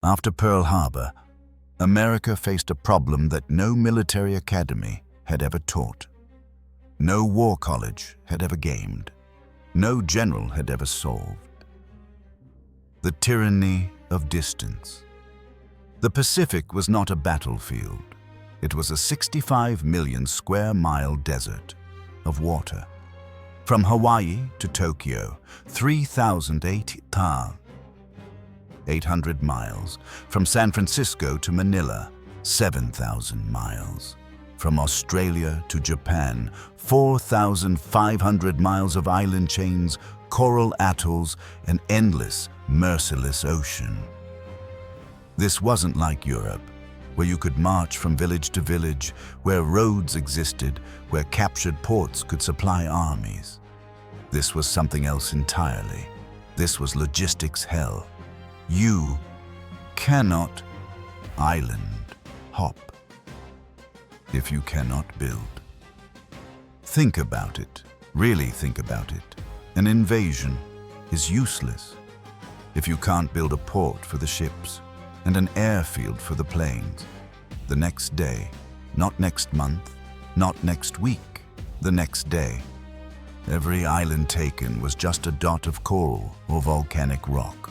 After Pearl Harbor, America faced a problem that no military academy had ever taught. No war college had ever gamed. No general had ever solved. The tyranny of distance. The Pacific was not a battlefield. It was a 65 million square mile desert of water. From Hawaii to Tokyo, 800 miles. From San Francisco to Manila, 7,000 miles. From Australia to Japan, 4,500 miles of island chains, coral atolls, an endless, merciless ocean. This wasn't like Europe, where you could march from village to village, where roads existed, where captured ports could supply armies. This was something else entirely. This was logistics hell. You cannot island hop if you cannot build. Think about it, really think about it. An invasion is useless if you can't build a port for the ships and an airfield for the planes. The next day, not next month, not next week, the next day. Every island taken was just a dot of coral or volcanic rock.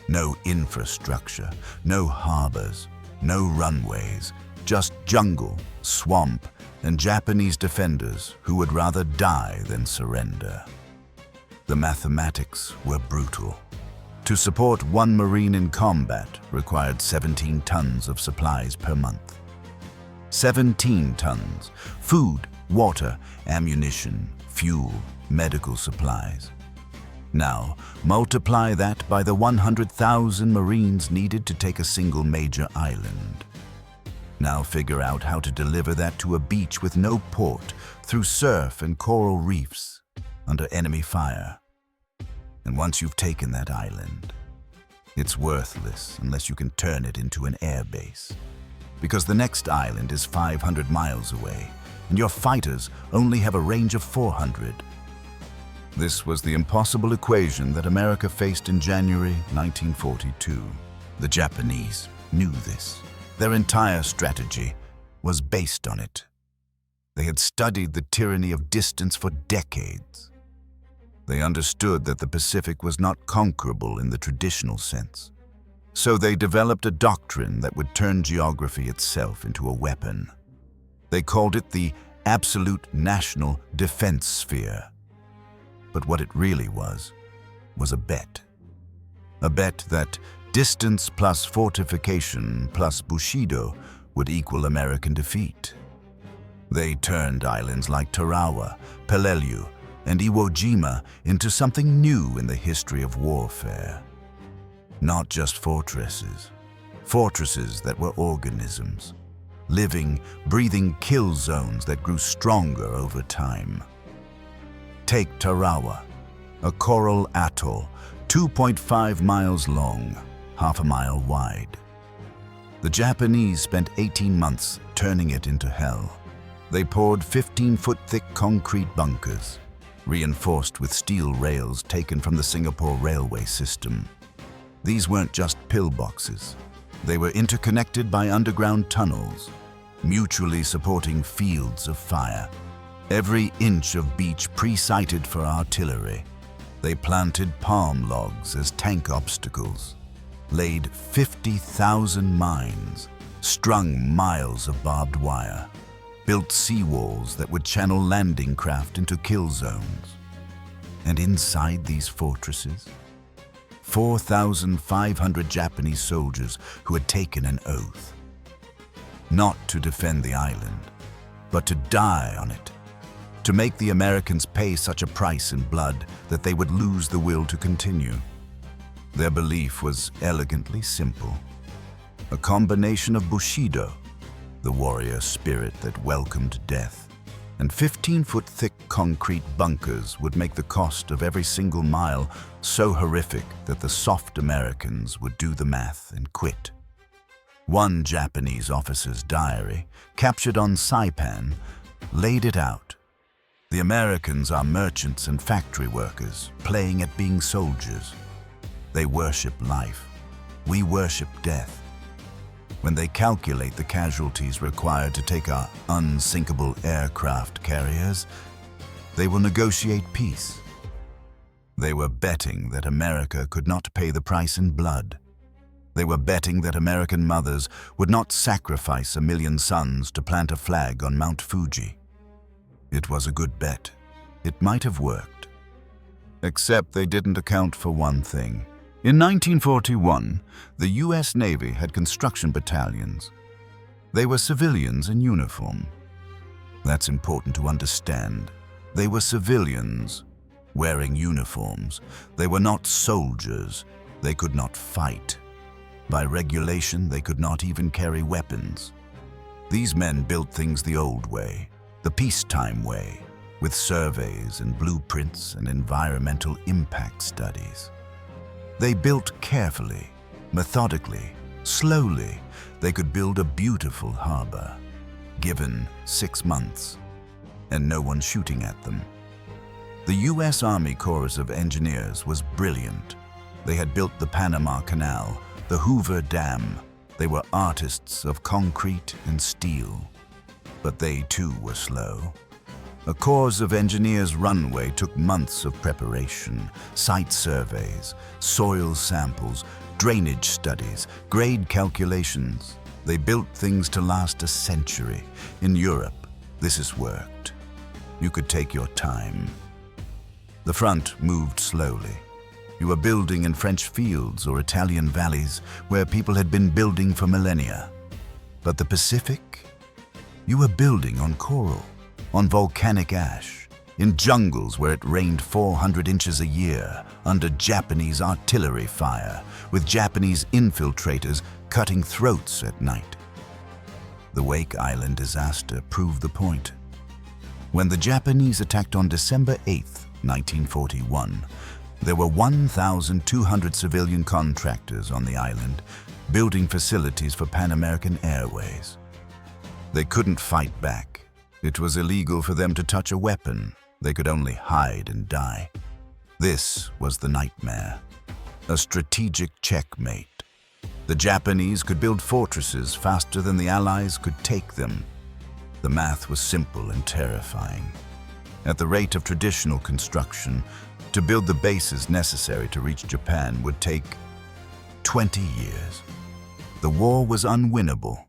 No infrastructure, no harbors, no runways, just jungle, swamp, and Japanese defenders who would rather die than surrender. The mathematics were brutal. To support one Marine in combat required 17 tons of supplies per month. 17 tons. Food, water, ammunition, fuel, medical supplies. Now, multiply that by the 100,000 Marines needed to take a single major island. Now figure out how to deliver that to a beach with no port, through surf and coral reefs, under enemy fire. And once you've taken that island, it's worthless unless you can turn it into an air base. Because the next island is 500 miles away, and your fighters only have a range of 400. This was the impossible equation that America faced in January 1942. The Japanese knew this. Their entire strategy was based on it. They had studied the tyranny of distance for decades. They understood that the Pacific was not conquerable in the traditional sense. So they developed a doctrine that would turn geography itself into a weapon. They called it the absolute national defense sphere. But what it really was a bet. A bet that distance plus fortification plus Bushido would equal American defeat. They turned islands like Tarawa, Peleliu, and Iwo Jima into something new in the history of warfare. Not just fortresses. Fortresses that were organisms. Living, breathing kill zones that grew stronger over time. Take Tarawa, a coral atoll, 2.5 miles long, half a mile wide. The Japanese spent 18 months turning it into hell. They poured 15-foot-thick concrete bunkers, reinforced with steel rails taken from the Singapore railway system. These weren't just pillboxes. They were interconnected by underground tunnels, mutually supporting fields of fire. Every inch of beach pre-sighted for artillery. They planted palm logs as tank obstacles, laid 50,000 mines, strung miles of barbed wire, built seawalls that would channel landing craft into kill zones. And inside these fortresses, 4,500 Japanese soldiers who had taken an oath. Not to defend the island, but to die on it. To make the Americans pay such a price in blood that they would lose the will to continue. Their belief was elegantly simple. A combination of Bushido, the warrior spirit that welcomed death, and 15-foot-thick concrete bunkers would make the cost of every single mile so horrific that the soft Americans would do the math and quit. One Japanese officer's diary, captured on Saipan, laid it out. The Americans are merchants and factory workers, playing at being soldiers. They worship life, We worship death. When they calculate the casualties required to take our unsinkable aircraft carriers, they will negotiate peace. They were betting that America could not pay the price in blood. They were betting that American mothers would not sacrifice 1 million sons to plant a flag on Mount Fuji. It was a good bet. It might have worked. Except they didn't account for one thing. In 1941, the U.S. Navy had construction battalions. They were civilians in uniform. That's important to understand. They were civilians wearing uniforms. They were not soldiers. They could not fight. By regulation, they could not even carry weapons. These men built things the old way, the peacetime way, with surveys and blueprints and environmental impact studies. They built carefully, methodically, slowly. They could build a beautiful harbor, given 6 months, and no one shooting at them. The U.S. Army Corps of Engineers was brilliant. They had built the Panama Canal, the Hoover Dam. They were artists of concrete and steel. But they too were slow. A Corps of Engineers runway took months of preparation, site surveys, soil samples, drainage studies, grade calculations. They built things to last a century. In Europe, this has worked. You could take your time. The front moved slowly. You were building in French fields or Italian valleys where people had been building for millennia. But the Pacific? You were building on coral, on volcanic ash, in jungles where it rained 400 inches a year, under Japanese artillery fire, with Japanese infiltrators cutting throats at night. The Wake Island disaster proved the point. When the Japanese attacked on December 8, 1941, there were 1,200 civilian contractors on the island, building facilities for Pan American Airways. They couldn't fight back. It was illegal for them to touch a weapon. They could only hide and die. This was the nightmare. A strategic checkmate. The Japanese could build fortresses faster than the Allies could take them. The math was simple and terrifying. At the rate of traditional construction, to build the bases necessary to reach Japan would take 20 years. The war was unwinnable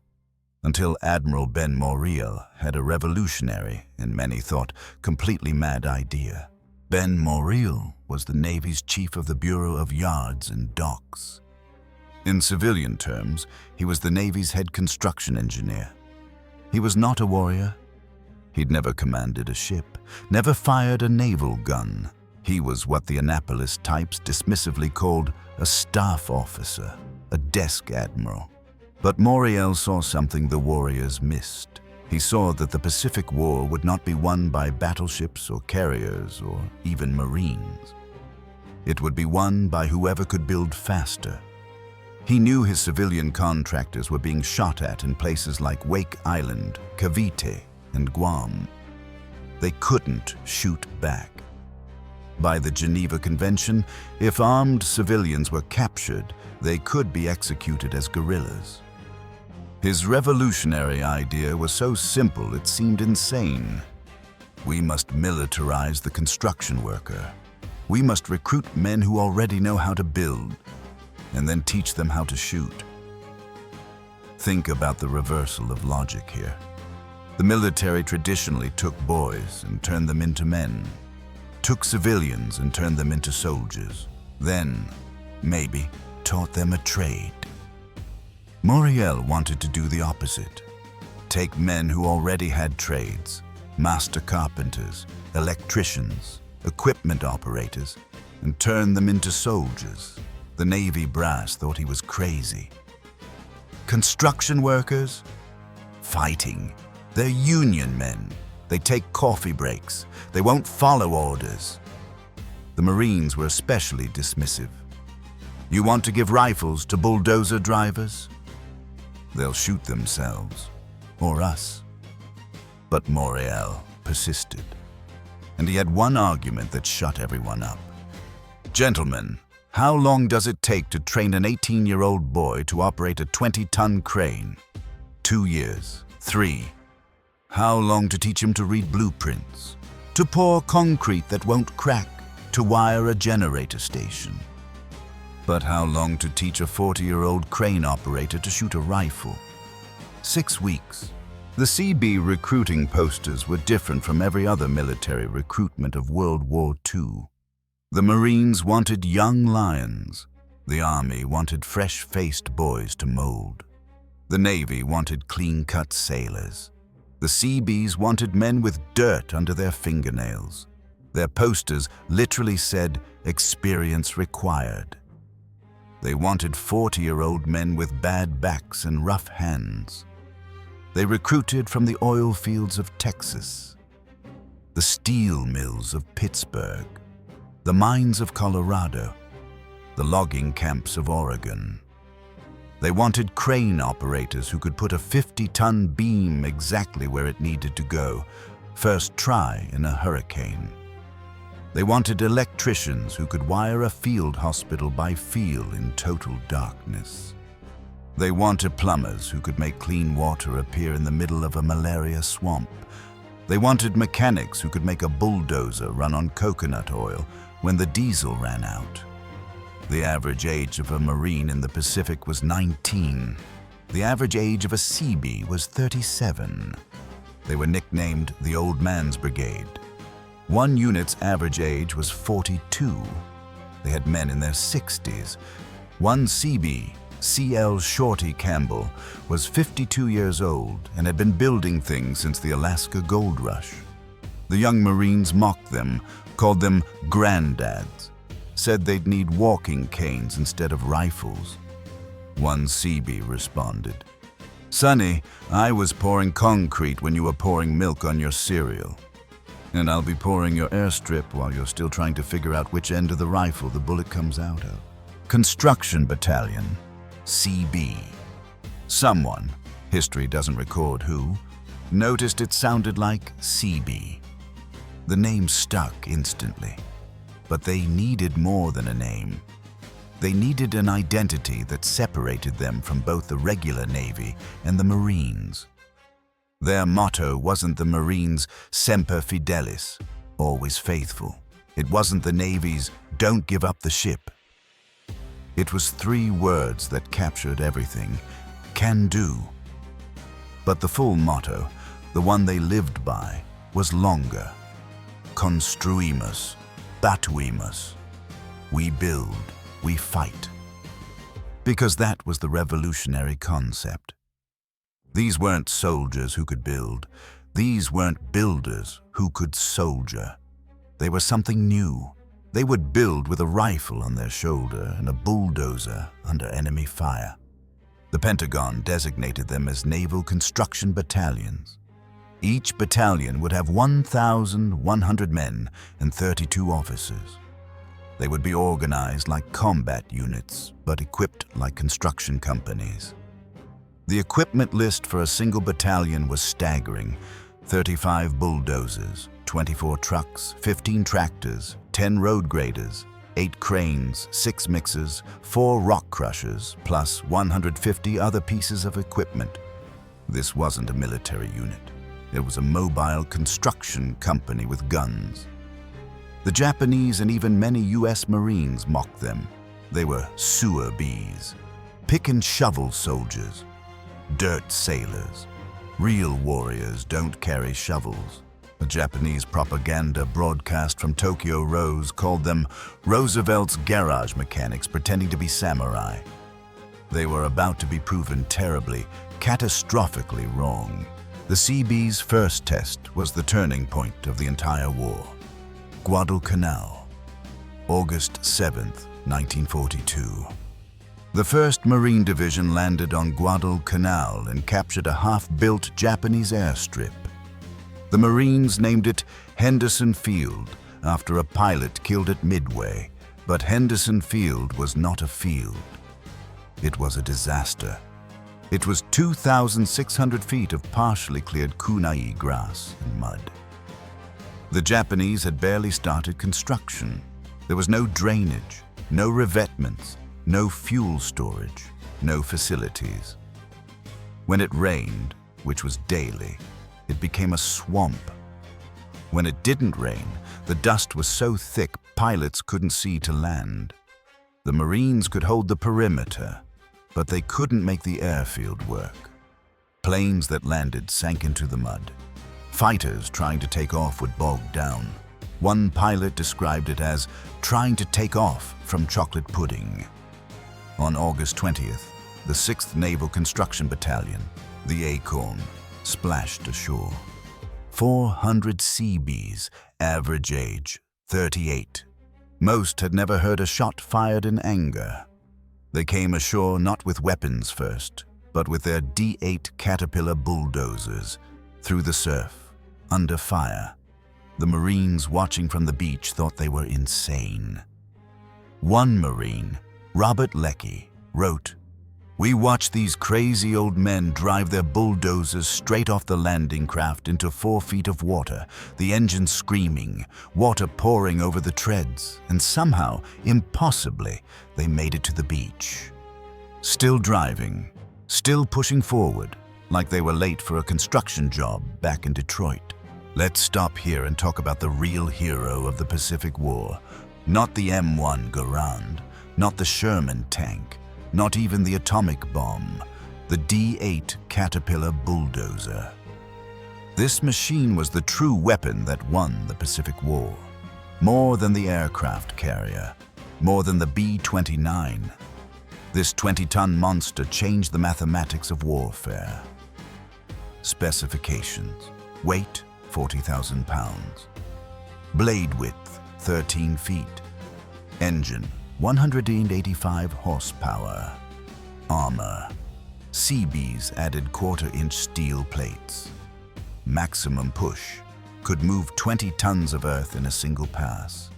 until Admiral Ben Moreell had a revolutionary, and many thought completely mad idea. Ben Moreell was the Navy's chief of the Bureau of Yards and Docks. In civilian terms, he was the Navy's head construction engineer. He was not a warrior. He'd never commanded a ship, never fired a naval gun. He was what the Annapolis types dismissively called a staff officer, a desk admiral. But Moreell saw something the warriors missed. He saw that the Pacific War would not be won by battleships or carriers or even Marines. It would be won by whoever could build faster. He knew his civilian contractors were being shot at in places like Wake Island, Cavite, and Guam. They couldn't shoot back. By the Geneva Convention, if armed civilians were captured, they could be executed as guerrillas. His revolutionary idea was so simple it seemed insane. We must militarize the construction worker. We must recruit men who already know how to build, and then teach them how to shoot. Think about the reversal of logic here. The military traditionally took boys and turned them into men, took civilians and turned them into soldiers, then, maybe, taught them a trade. Moreell wanted to do the opposite. Take men who already had trades, master carpenters, electricians, equipment operators, and turn them into soldiers. The Navy brass thought he was crazy. Construction workers? Fighting. They're union men. They take coffee breaks. They won't follow orders. The Marines were especially dismissive. You want to give rifles to bulldozer drivers? They'll shoot themselves, or us. But Moreell persisted, and he had one argument that shut everyone up. Gentlemen, How long does it take to train an 18-year-old boy to operate a 20-ton crane? 2 years. 3. How long to teach him to read blueprints? To pour concrete that won't crack? To wire a generator station? But how long to teach a 40-year-old crane operator to shoot a rifle? 6 weeks. The Seabees recruiting posters were different from every other military recruitment of World War II. The Marines wanted young lions. The Army wanted fresh-faced boys to mold. The Navy wanted clean-cut sailors. The Seabees wanted men with dirt under their fingernails. Their posters literally said, "Experience required." They wanted 40-year-old men with bad backs and rough hands. They recruited from the oil fields of Texas, the steel mills of Pittsburgh, the mines of Colorado, the logging camps of Oregon. They wanted crane operators who could put a 50-ton beam exactly where it needed to go, first try in a hurricane. They wanted electricians who could wire a field hospital by feel in total darkness. They wanted plumbers who could make clean water appear in the middle of a malaria swamp. They wanted mechanics who could make a bulldozer run on coconut oil when the diesel ran out. The average age of a Marine in the Pacific was 19. The average age of a Seabee was 37. They were nicknamed the Old Man's Brigade. One unit's average age was 42. They had men in their 60s. One Seabee, C.L. Shorty Campbell, was 52 years old and had been building things since the Alaska Gold Rush. The young Marines mocked them, called them granddads, said they'd need walking canes instead of rifles. One Seabee responded, "Sonny, I was pouring concrete when you were pouring milk on your cereal. And I'll be pouring your airstrip while you're still trying to figure out which end of the rifle the bullet comes out of." Construction Battalion, CB. Someone, history doesn't record who, noticed it sounded like Seabee. The name stuck instantly, but they needed more than a name. They needed an identity that separated them from both the regular Navy and the Marines. Their motto wasn't the Marines' Semper Fidelis, always faithful. It wasn't the Navy's Don't give up the ship. It was 3 words that captured everything: can do. But the full motto, the one they lived by, was longer: Construimus, Batuimus. We build, we fight. Because that was the revolutionary concept. These weren't soldiers who could build. These weren't builders who could soldier. They were something new. They would build with a rifle on their shoulder and a bulldozer under enemy fire. The Pentagon designated them as Naval Construction Battalions. Each battalion would have 1,100 men and 32 officers. They would be organized like combat units, but equipped like construction companies. The equipment list for a single battalion was staggering: 35 bulldozers, 24 trucks, 15 tractors, 10 road graders, 8 cranes, 6 mixers, 4 rock crushers, plus 150 other pieces of equipment. This wasn't a military unit. It was a mobile construction company with guns. The Japanese and even many U.S. Marines mocked them. They were Seabees, pick and shovel soldiers, dirt sailors. Real warriors don't carry shovels. A Japanese propaganda broadcast from Tokyo Rose called them Roosevelt's garage mechanics pretending to be samurai. They were about to be proven terribly, catastrophically wrong. The Seabees' first test was the turning point of the entire war. Guadalcanal, August 7th, 1942. The 1st Marine Division landed on Guadalcanal and captured a half-built Japanese airstrip. The Marines named it Henderson Field after a pilot killed at Midway, but Henderson Field was not a field. It was a disaster. It was 2,600 feet of partially cleared kunai grass and mud. The Japanese had barely started construction. There was no drainage, No revetments, no fuel storage, no facilities. When it rained, which was daily, it became a swamp. When it didn't rain, the dust was so thick pilots couldn't see to land. The Marines could hold the perimeter, but they couldn't make the airfield work. Planes that landed sank into the mud. Fighters trying to take off would bog down. One pilot described it as trying to take off from chocolate pudding. On August 20th, the 6th Naval Construction Battalion, the Acorn, splashed ashore. 400 Seabees, average age 38. Most had never heard a shot fired in anger. They came ashore not with weapons first, but with their D8 Caterpillar bulldozers, through the surf, under fire. The Marines watching from the beach thought they were insane. One Marine, Robert Leckie, wrote, "We watched these crazy old men drive their bulldozers straight off the landing craft into 4 feet of water, the engine screaming, water pouring over the treads, and somehow, impossibly, they made it to the beach. Still driving, still pushing forward, like they were late for a construction job back in Detroit." Let's stop here and talk about the real hero of the Pacific War. Not the M1 Garand, not the Sherman tank, not even the atomic bomb, the D8 Caterpillar bulldozer. This machine was the true weapon that won the Pacific War. More than the aircraft carrier, more than the B-29. This 20-ton monster changed the mathematics of warfare. Specifications: weight, 40,000 pounds. Blade width, 13 feet. Engine, 185 horsepower. Armor: Seabees added 1/4-inch steel plates. Maximum push: could move 20 tons of earth in a single pass.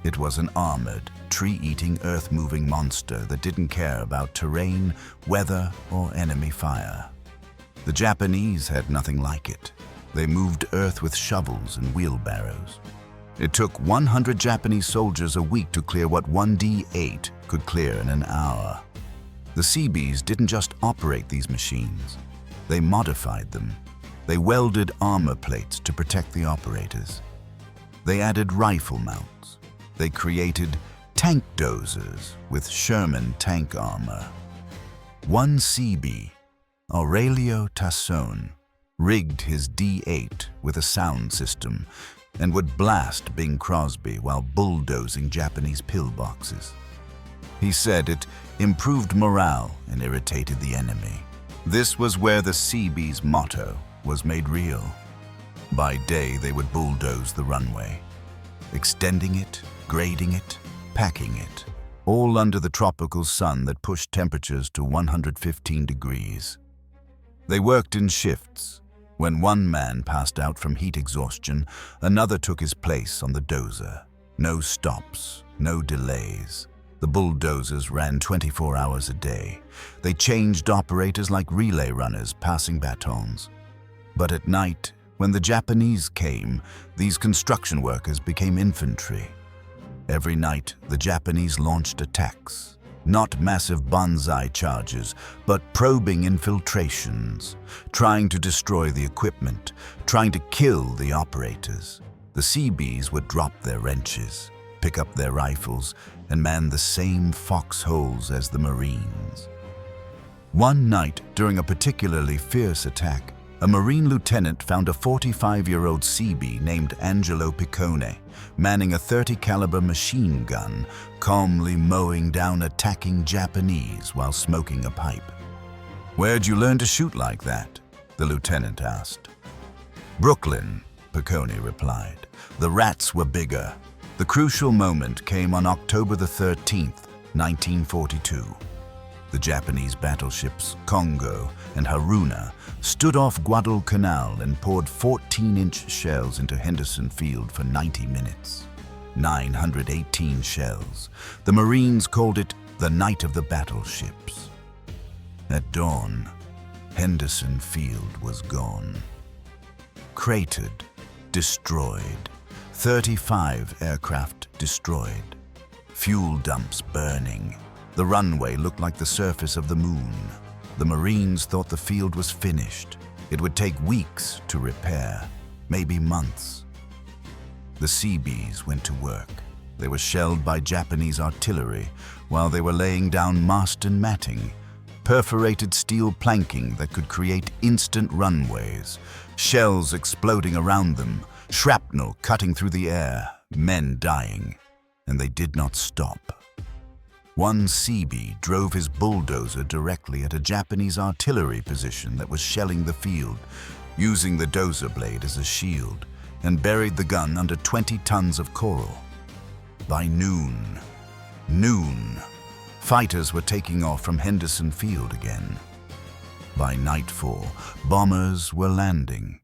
It was an armored, tree-eating, earth-moving monster that didn't care about terrain, weather, or enemy fire. The Japanese had nothing like it. They moved earth with shovels and wheelbarrows. It took 100 Japanese soldiers a week to clear what one D8 could clear in an hour. The Seabees didn't just operate these machines. They modified them. They welded armor plates to protect the operators. They added rifle mounts. They created tank dozers with Sherman tank armor. One Seabee, Aurelio Tassone, rigged his D8 with a sound system and would blast Bing Crosby while bulldozing Japanese pillboxes. He said it improved morale and irritated the enemy. This was where the Seabees' motto was made real. By day, they would bulldoze the runway, extending it, grading it, packing it, all under the tropical sun that pushed temperatures to 115 degrees. They worked in shifts. When one man passed out from heat exhaustion, another took his place on the dozer. No stops, no delays. The bulldozers ran 24 hours a day. They changed operators like relay runners passing batons. But at night, when the Japanese came, these construction workers became infantry. Every night, the Japanese launched attacks. Not massive banzai charges, but probing infiltrations, trying to destroy the equipment, trying to kill the operators. The Seabees would drop their wrenches, pick up their rifles, and man the same foxholes as the Marines. One night, during a particularly fierce attack, a Marine lieutenant found a 45-year-old Seabee named Angelo Piccone manning a .30 caliber machine gun, calmly mowing down attacking Japanese while smoking a pipe. "Where'd you learn to shoot like that?" the lieutenant asked. "Brooklyn," Piccone replied. "The rats were bigger." The crucial moment came on October the 13th, 1942. The Japanese battleships Congo and Haruna stood off Guadalcanal and poured 14-inch shells into Henderson Field for 90 minutes. 918 shells. The Marines called it the Night of the Battleships. At dawn, Henderson Field was gone. Cratered, destroyed. 35 aircraft destroyed. fuel dumps burning. The runway looked like the surface of the moon. The Marines thought the field was finished. It would take weeks to repair, maybe months. The Seabees went to work. They were shelled by Japanese artillery while they were laying down mast and matting, perforated steel planking that could create instant runways, shells exploding around them, shrapnel cutting through the air, men dying, and they did not stop. One Seabee drove his bulldozer directly at a Japanese artillery position that was shelling the field, using the dozer blade as a shield, and buried the gun under 20 tons of coral. By noon, fighters were taking off from Henderson Field again. By nightfall, bombers were landing.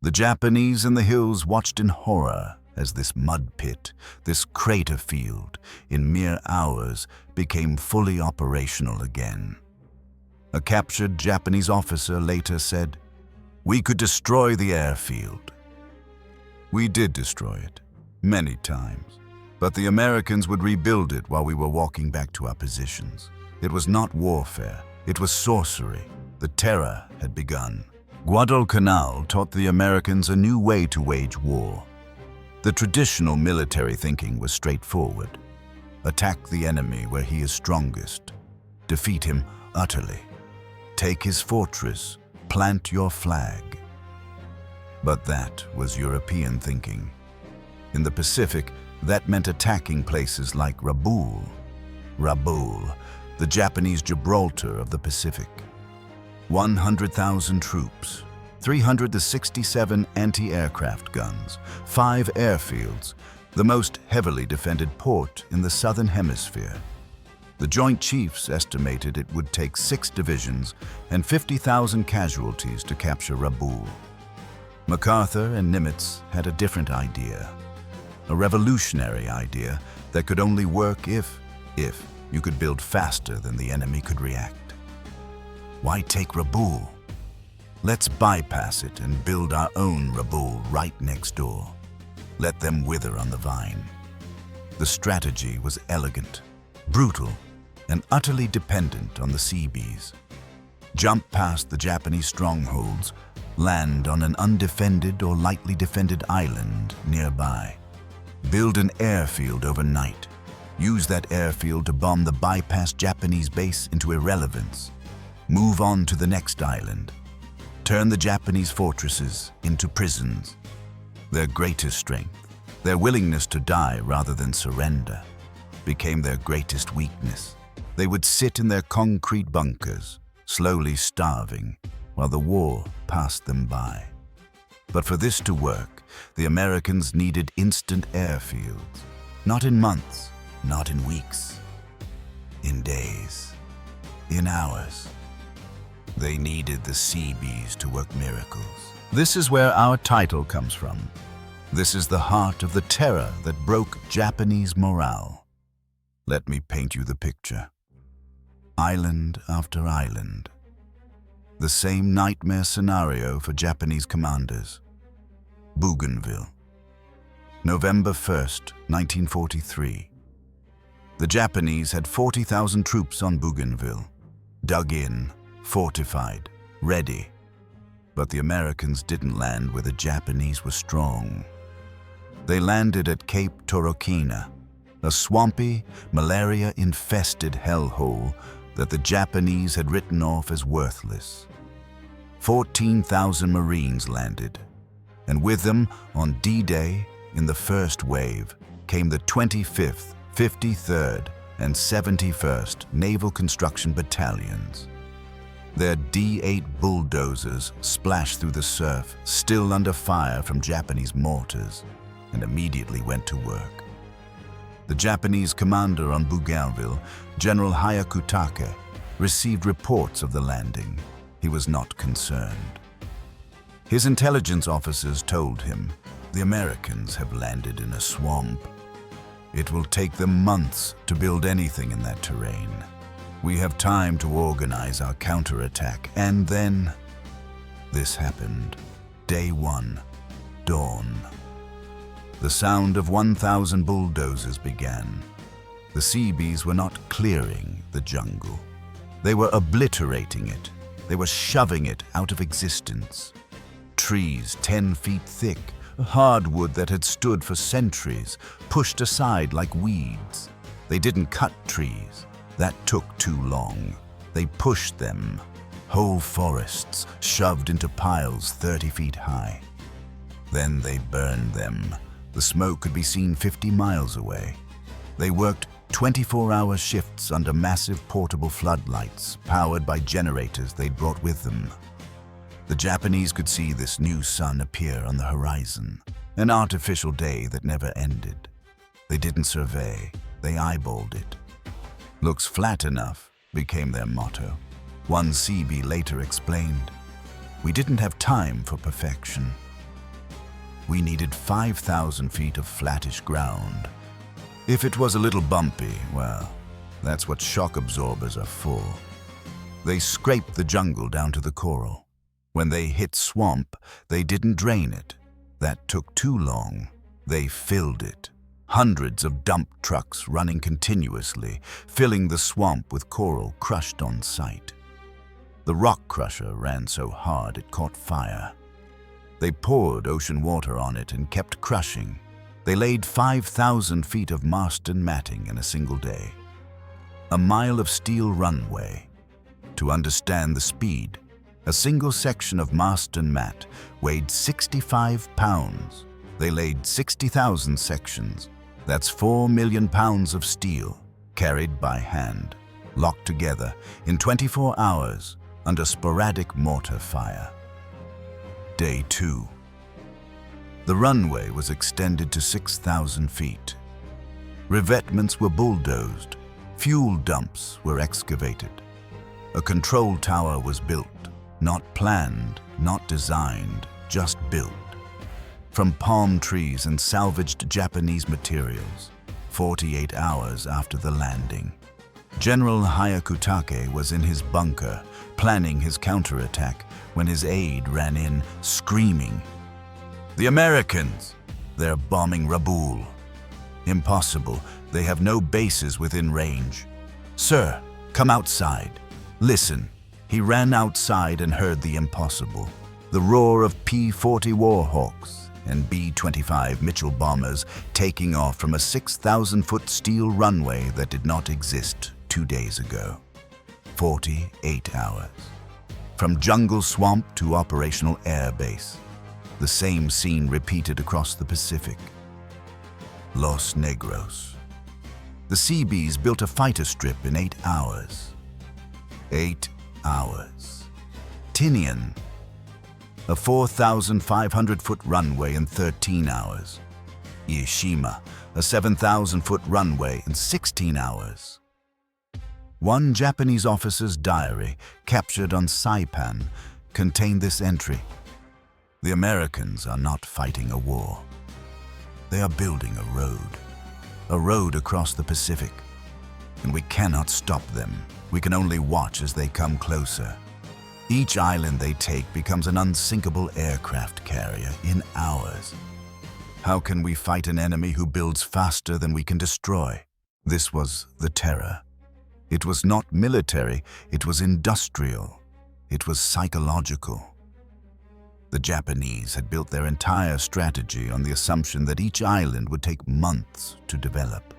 The Japanese in the hills watched in horror as this mud pit, this crater field, in mere hours became fully operational again. A captured Japanese officer later said, "We could destroy the airfield." We did destroy it, many times, but the Americans would rebuild it while we were walking back to our positions. It was not warfare, it was sorcery. The terror had begun. Guadalcanal taught the Americans a new way to wage war. The traditional military thinking was straightforward. Attack the enemy where he is strongest. Defeat him utterly. Take his fortress. Plant your flag. But that was European thinking. In the Pacific, that meant attacking places like Rabaul, the Japanese Gibraltar of the Pacific. 100,000 troops, 367 anti-aircraft guns, 5 airfields, the most heavily defended port in the Southern Hemisphere. The Joint Chiefs estimated it would take 6 divisions and 50,000 casualties to capture Rabaul. MacArthur and Nimitz had a different idea, a revolutionary idea that could only work if you could build faster than the enemy could react. Why take Rabaul? Let's bypass it and build our own Rabaul right next door. Let them wither on the vine. The strategy was elegant, brutal, and utterly dependent on the Seabees. Jump past the Japanese strongholds, land on an undefended or lightly defended island nearby. Build an airfield overnight. Use that airfield to bomb the bypassed Japanese base into irrelevance. Move on to the next island. Turn the Japanese fortresses into prisons. Their greatest strength, their willingness to die rather than surrender, became their greatest weakness. They would sit in their concrete bunkers, slowly starving, while the war passed them by. But for this to work, the Americans needed instant airfields, not in months, not in weeks, in days, in hours. They needed the Seabees to work miracles. This is where our title comes from. This is the heart of the terror that broke Japanese morale. Let me paint you the picture. Island after island. The same nightmare scenario for Japanese commanders. Bougainville. November 1st, 1943. The Japanese had 40,000 troops on Bougainville, dug in, fortified, ready. But the Americans didn't land where the Japanese were strong. They landed at Cape Torokina, a swampy, malaria-infested hellhole that the Japanese had written off as worthless. 14,000 Marines landed, and with them, on D-Day, in the first wave, came the 25th, 53rd, and 71st Naval Construction Battalions. Their D-8 bulldozers splashed through the surf, still under fire from Japanese mortars, and immediately went to work. The Japanese commander on Bougainville, General Hyakutake, received reports of the landing. He was not concerned. His intelligence officers told him, "The Americans have landed in a swamp. It will take them months to build anything in that terrain. We have time to organize our counterattack." And then, this happened. Day 1, dawn. The sound of 1,000 bulldozers began. The Seabees were not clearing the jungle. They were obliterating it. They were shoving it out of existence. Trees 10 feet thick, hardwood that had stood for centuries, pushed aside like weeds. They didn't cut trees. That took too long. They pushed them. Whole forests shoved into piles 30 feet high. Then they burned them. The smoke could be seen 50 miles away. They worked 24-hour shifts under massive portable floodlights powered by generators they'd brought with them. The Japanese could see this new sun appear on the horizon, an artificial day that never ended. They didn't survey, they eyeballed it. "Looks flat enough," became their motto. One Seabee later explained, "We didn't have time for perfection. We needed 5,000 feet of flattish ground. If it was a little bumpy, well, that's what shock absorbers are for." They scraped the jungle down to the coral. When they hit swamp, they didn't drain it. That took too long. They filled it. Hundreds of dump trucks running continuously, filling the swamp with coral crushed on site. The rock crusher ran so hard it caught fire. They poured ocean water on it and kept crushing. They laid 5,000 feet of mast and matting in a single day. A mile of steel runway. To understand the speed, a single section of mast and mat weighed 65 pounds. They laid 60,000 sections. That's 4 million pounds of steel, carried by hand, locked together in 24 hours under sporadic mortar fire. Day 2. The runway was extended to 6,000 feet. Revetments were bulldozed. Fuel dumps were excavated. A control tower was built, not planned, not designed, just built. From palm trees and salvaged Japanese materials, 48 hours after the landing. General Hyakutake was in his bunker, planning his counterattack, when his aide ran in, screaming, "The Americans! They're bombing Rabaul." "Impossible. They have no bases within range." "Sir, come outside. Listen." He ran outside and heard the impossible. The roar of P-40 Warhawks and B-25 Mitchell bombers taking off from a 6,000-foot steel runway that did not exist 2 days ago. 48 hours. From jungle swamp to operational air base. The same scene repeated across the Pacific. Los Negros. The Seabees built a fighter strip in 8 hours. 8 hours. Tinian. A 4,500-foot runway in 13 hours. Ieshima, a 7,000-foot runway in 16 hours. One Japanese officer's diary, captured on Saipan, contained this entry. "The Americans are not fighting a war. They are building a road across the Pacific. And we cannot stop them. We can only watch as they come closer. Each island they take becomes an unsinkable aircraft carrier in hours. How can we fight an enemy who builds faster than we can destroy?" This was the terror. It was not military, it was industrial. It was psychological. The Japanese had built their entire strategy on the assumption that each island would take months to develop.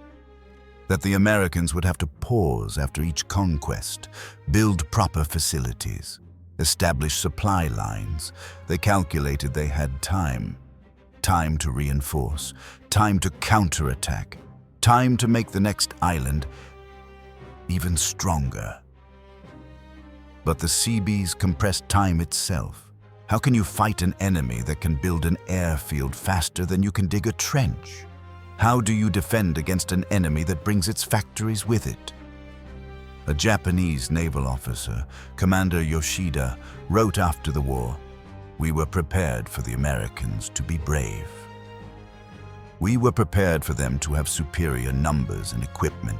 That the Americans would have to pause after each conquest, build proper facilities, establish supply lines. They calculated they had time. Time to reinforce, time to counterattack, time to make the next island even stronger. But the Seabees compressed time itself. How can you fight an enemy that can build an airfield faster than you can dig a trench? How do you defend against an enemy that brings its factories with it? A Japanese naval officer, Commander Yoshida, wrote after the war, "We were prepared for the Americans to be brave. We were prepared for them to have superior numbers and equipment.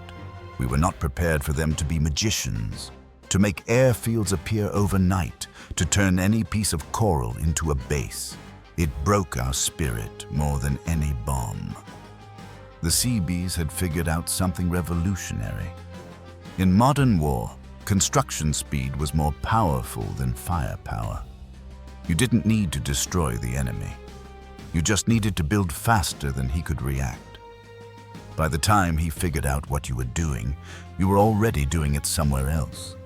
We were not prepared for them to be magicians, to make airfields appear overnight, to turn any piece of coral into a base. It broke our spirit more than any bomb." The Seabees had figured out something revolutionary. In modern war, construction speed was more powerful than firepower. You didn't need to destroy the enemy. You just needed to build faster than he could react. By the time he figured out what you were doing, you were already doing it somewhere else.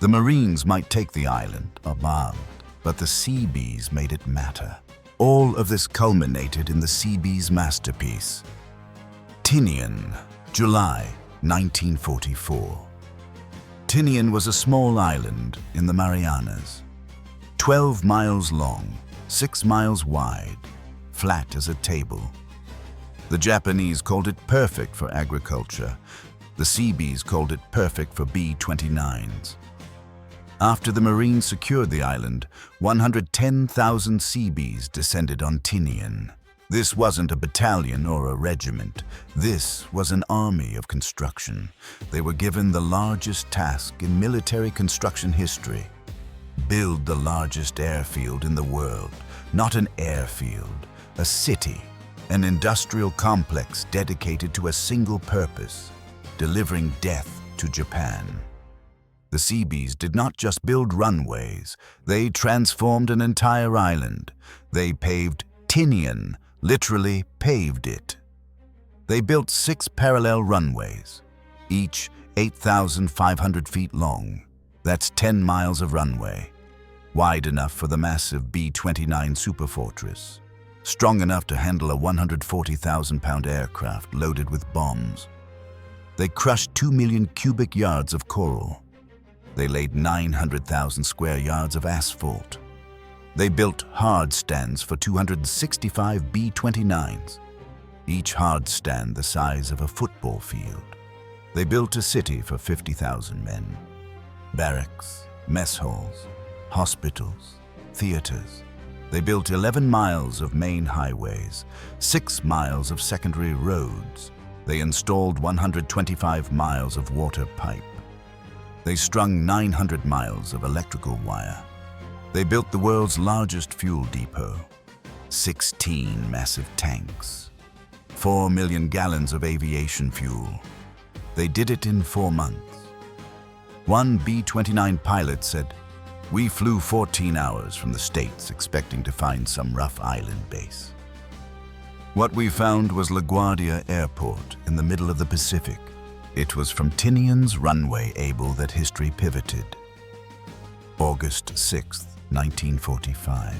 The Marines might take the island, armed, but the Seabees made it matter. All of this culminated in the Seabees masterpiece. Tinian, July 1944. Tinian was a small island in the Marianas. 12 miles long, 6 miles wide, flat as a table. The Japanese called it perfect for agriculture. The Seabees called it perfect for B-29s. After the Marines secured the island, 110,000 Seabees descended on Tinian. This wasn't a battalion or a regiment. This was an army of construction. They were given the largest task in military construction history. Build the largest airfield in the world. Not an airfield, a city, an industrial complex dedicated to a single purpose, delivering death to Japan. The Seabees did not just build runways, they transformed an entire island. They paved Tinian, literally paved it. They built 6 parallel runways, each 8,500 feet long. That's 10 miles of runway, wide enough for the massive B-29 superfortress, strong enough to handle a 140,000-pound aircraft loaded with bombs. They crushed 2 million cubic yards of coral. They laid 900,000 square yards of asphalt. They built hard stands for 265 B-29s, each hard stand the size of a football field. They built a city for 50,000 men. Barracks, mess halls, hospitals, theaters. They built 11 miles of main highways, 6 miles of secondary roads. They installed 125 miles of water pipe. They strung 900 miles of electrical wire. They built the world's largest fuel depot, 16 massive tanks, 4 million gallons of aviation fuel. They did it in 4 months. One B-29 pilot said, "We flew 14 hours from the States expecting to find some rough island base. What we found was LaGuardia Airport in the middle of the Pacific. It was from Tinian's runway able that history pivoted." August 6, 1945.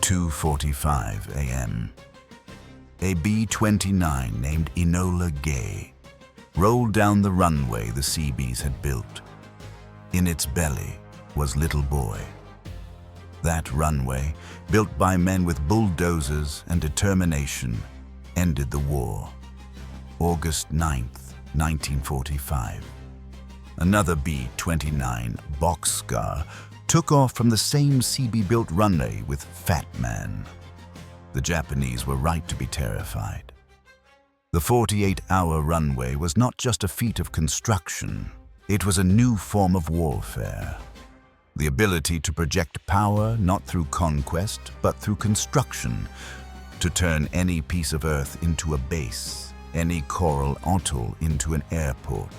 2:45 a.m. A B-29 named Enola Gay rolled down the runway the Seabees had built. In its belly was Little Boy. That runway, built by men with bulldozers and determination, ended the war. August 9th, 1945. Another B-29 Boxcar took off from the same Seabee-built runway with Fat Man. The Japanese were right to be terrified. The 48-hour runway was not just a feat of construction, it was a new form of warfare. The ability to project power not through conquest, but through construction, to turn any piece of earth into a base, any coral atoll into an airport,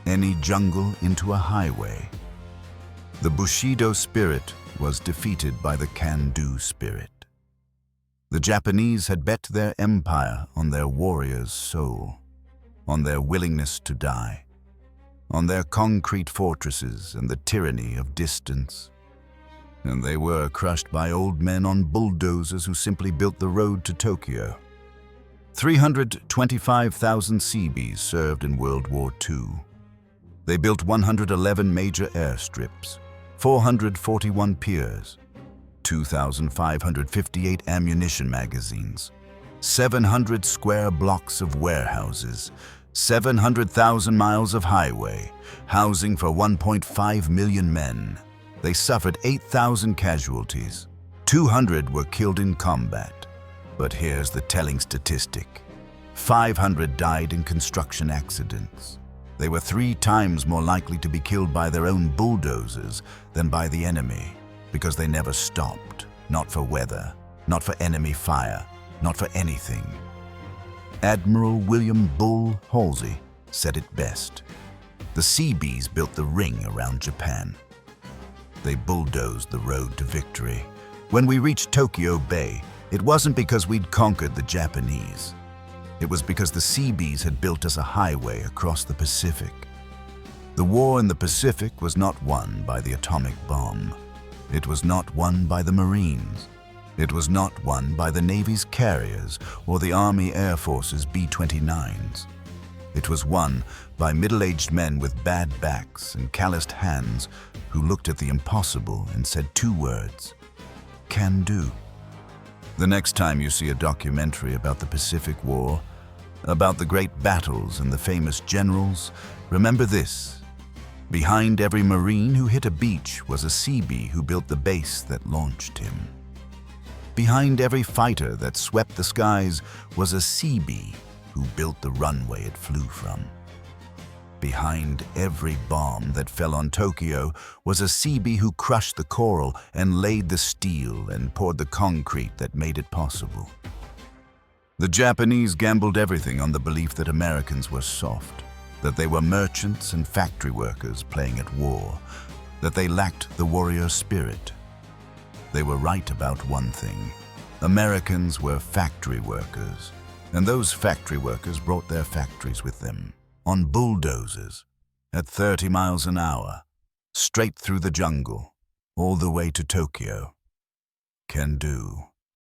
any jungle into a highway. The Bushido spirit was defeated by the can-do spirit. The Japanese had bet their empire on their warrior's soul, on their willingness to die, on their concrete fortresses and the tyranny of distance. And they were crushed by old men on bulldozers who simply built the road to Tokyo. 325,000 Seabees served in World War II. They built 111 major airstrips, 441 piers, 2,558 ammunition magazines, 700 square blocks of warehouses, 700,000 miles of highway, housing for 1.5 million men. They suffered 8,000 casualties. 200 were killed in combat. But here's the telling statistic. 500 died in construction accidents. They were 3 times more likely to be killed by their own bulldozers than by the enemy, because they never stopped, not for weather, not for enemy fire, not for anything. Admiral William Bull Halsey said it best. The Seabees built the ring around Japan. They bulldozed the road to victory. When we reached Tokyo Bay, it wasn't because we'd conquered the Japanese. It was because the Seabees had built us a highway across the Pacific. The war in the Pacific was not won by the atomic bomb. It was not won by the Marines. It was not won by the Navy's carriers or the Army Air Force's B-29s. It was won by middle-aged men with bad backs and calloused hands who looked at the impossible and said two words: can do. The next time you see a documentary about the Pacific War, about the great battles and the famous generals, remember this: behind every Marine who hit a beach was a Seabee who built the base that launched him. Behind every fighter that swept the skies was a Seabee who built the runway it flew from. Behind every bomb that fell on Tokyo was a Seabee who crushed the coral and laid the steel and poured the concrete that made it possible. The Japanese gambled everything on the belief that Americans were soft, that they were merchants and factory workers playing at war, that they lacked the warrior spirit. They were right about one thing: Americans were factory workers, and those factory workers brought their factories with them, on bulldozers, at 30 miles an hour, straight through the jungle, all the way to Tokyo. Can do.